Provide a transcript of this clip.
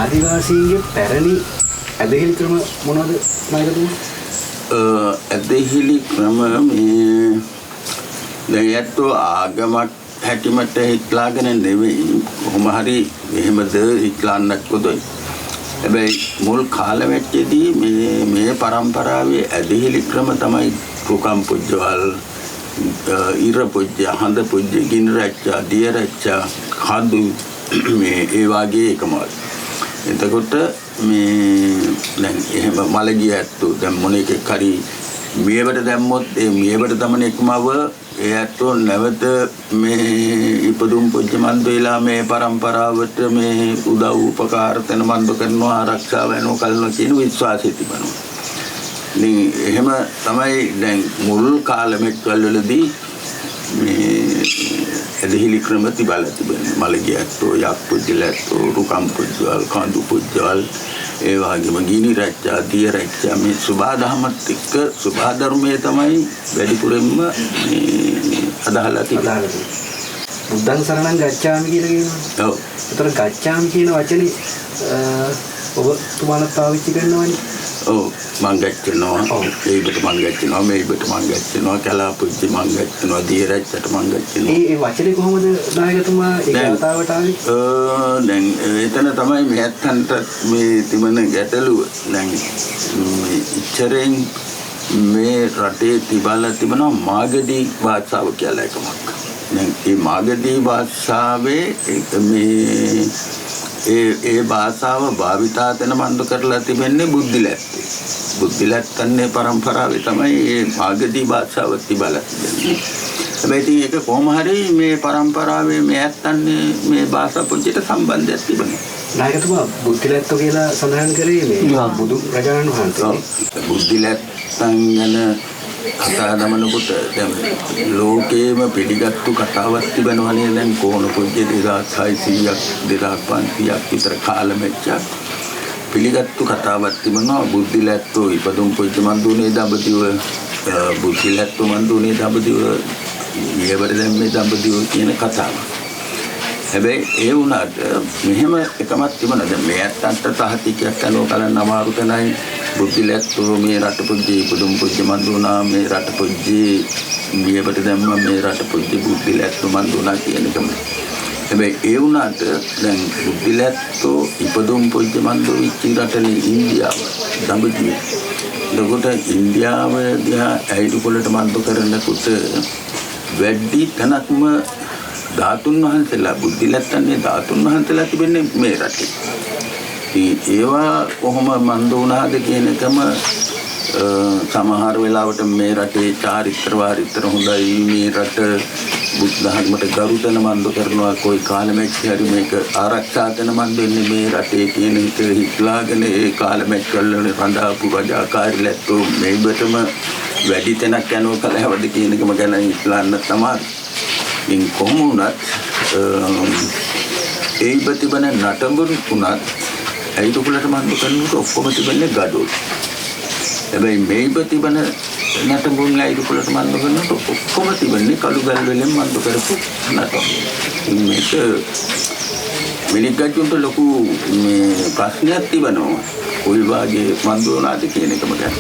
ආදිවාසීන්ගේ පැරණි ඇදහිලි ක්‍රම මොනවද නායකතුමා? ඇදහිලි ක්‍රම මේ දැන් ඇත්තෝ ආගමක් හැටිමට හිටලාගෙන නෙවෙයි කොහොම හරි එහෙමද හිටලාන්නත් කොදොයි. හැබැයි මුල් කාලෙකදී මේ පරම්පරාවේ ඇදහිලි ක්‍රම තමයි රුකම් පුජ්ජවල් ඉර පුජ්ජ හඳ පුජ්ජ ගිනි රැච්චා දිය රැච්චා කඳු මේ ඒ වගේ එකමයි. එතකොට මේ දැන් එහෙම මලගිය ඇත්තෝ දැන් මොන එකක් හරි මියවට දැම්මොත් ඒ මියවට දමන එකමව ඒ ඇත්තෝ නැවත මේ ඉපදුම් පුජ්ජ මන්ද වෙලා මේ පරම්පරාවට මේ උදව් උපකාර තන මන්ද කරනවා ආරක්ෂා වෙනවා කල්නවා කියන විශ්වාසය තිබෙනවා. ඉතින් එහෙම තමයි දැන් මුල් කාලෙක වලදී මේ ඇදහිලි ක්‍රම තිබලා තිබෙනවා. මලගිය ඇත්තෝ යක් පුජ්ජලැත්තෝ රුකම් පුජ්ජවල් කඳු පුජ්ජවල් ඒ වගේම ගිනි රැච්චා දිය රැච්චා මේ සුභාදහමත් එක්ක සුභාධර්මයේ තමයි වැඩිපුරෙන්ම අදහලා තිබෙන්නේ. බුද්ධං සරණං ගච්ඡාමි කියලා කියනවා. ඔව්. ඒතර ගච්ඡාමි කියන වචනේ ඔබතුමාලා පාවිච්චි කරනවනේ. ඔව් මං ගච්ඡනවා. ඒකට මං ගච්ඡනවා මේකට මං ගච්ඡනවා කලාපුච්චි මං ගච්ඡනවා දිය රැච්චට මං ගච්ඡනවා. ඒ වචනේ කොහොමද නායකතුමා ඒ කතාවට ආවේ? දැන් එතන තමයි මෙහෙත්තන්ට මේ තිබෙන ගැටලුව. දැන් මේ ඉච්චරෙන් මේ රටේ තිබලා තිබෙනවා මාගදී භාෂාව කියලා එකක්. දැන් මේ මාගදී භාෂාවේ මේ ඒ භාෂාව භාවිතා තන මන්ද කරලා තිබෙන්නේ බුද්ධිලැත්තේ. බුද්ධිලැත්තන්නේ පරම්පරාවේ තමයි මේ මාගදී භාෂාව තිබලා තිබෙන්නේ. හැබැයි ඒක කොහොම හරි මේ පරම්පරාවේ මේ ඇත්තන්නේ මේ භාෂා පුංචිට සම්බන්ධයක් තිබෙනවා. නායකතුමා බුද්ධිලැත්තෝ කියලා සඳහන් කරේ මේ බුදු රජාණන් වහන්සේ. බුද්ධිලැත්තන් ගැන කතා දමනකොට දැන් ලෝකේම පිළිගත්තු කතාවක් තිබෙනවනේ දැන් කොහොන පුංචි 2600ක් 2500ක් විතර කාලෙච්චා පිළිගත්තු කතාවක් තිබෙනවා බුද්ධිලැත්තෝ ඉපදුම් පුංචි මන්දුනේ දඹදිව බුද්ධිලැත්තෝ මන්දුනේ දඹදිව ඊයවර දැන් මේ දඹදිව කියන කතාව. හැබැයි ඒ වුණාට මෙහෙම එකමත් තිබුණා. දැන් මේ අත්තන්ට සහතිකයක් අනෝ කරන්න අමාරු තැනයි බුද්ධිලැත්තෝ මේ රට පුජ්ජි පුදුම් පුජ්ජි මන්දුනා මේ රට පුජ්ජි ඊයවට දැම්ම මේ රට පුජ්ජි බුද්ධිලැත්තෝ මන්දුනා කියන එකම. හැබැයි ඒ වුණාට දැන් බුද්ධිලැත්තෝ ඉපදුම් පුජ්ජි මන්දු විචි රටනේ ඉන්දියාව දඹදිව. ලොකට ඉන්දියාව දිහා ඇයිදු කොලට මන්දු කරනකොට වැඩි තැනක්ම ධාතුන් වහන්සේලා බුද්ධිලැත්තන්නේ ධාතුන් වහන්සේලා තිබෙන්නේ මේ රටේ. ඒවා කොහොම මන්ද වුණාද කියන එකම සමහර වෙලාවට මේ රටේ චාරිත්‍ර වාරිත්‍ර හොඳයි මේ රට බුද්ධ ධර්මයට ගරුතන මන්ද කරනවා કોઈ කාලෙක හරි මේක ආරක්ෂා කරන මන්ද වෙන්නේ මේ රටේ කියන හිත හිටලාගෙන ඒ කාලෙක වල රඳාපු රජාකාරී ලැත්තෝ මේබටම වැඩි තැනක් යනවා කල හැවද කියන එකම ගැන ඉස්ලාන්න තමයි. ඉන් කොහොම වුණත් ඒ ප්‍රතිබන නටඹුන් උනත් ඒ දුකලට මන්ද කරනකොට ඔක්කොම තිබෙන්නේ ගඩොල්. හැබැයි මේ ප්‍රතිබන නටඹුන් ඒ දුකලට මන්ද කරනකොට ඔක්කොම තිබෙන්නේ කළු ගල් වලින් මන්ද කරපු නටඹුන්. මේක මිනිග්ගජුන්ට ලොකු මේ ප්‍රශ්නයක් තිබෙනවා. කොයි වාගේ මන්ද වුණාද කියන එකම ගැන.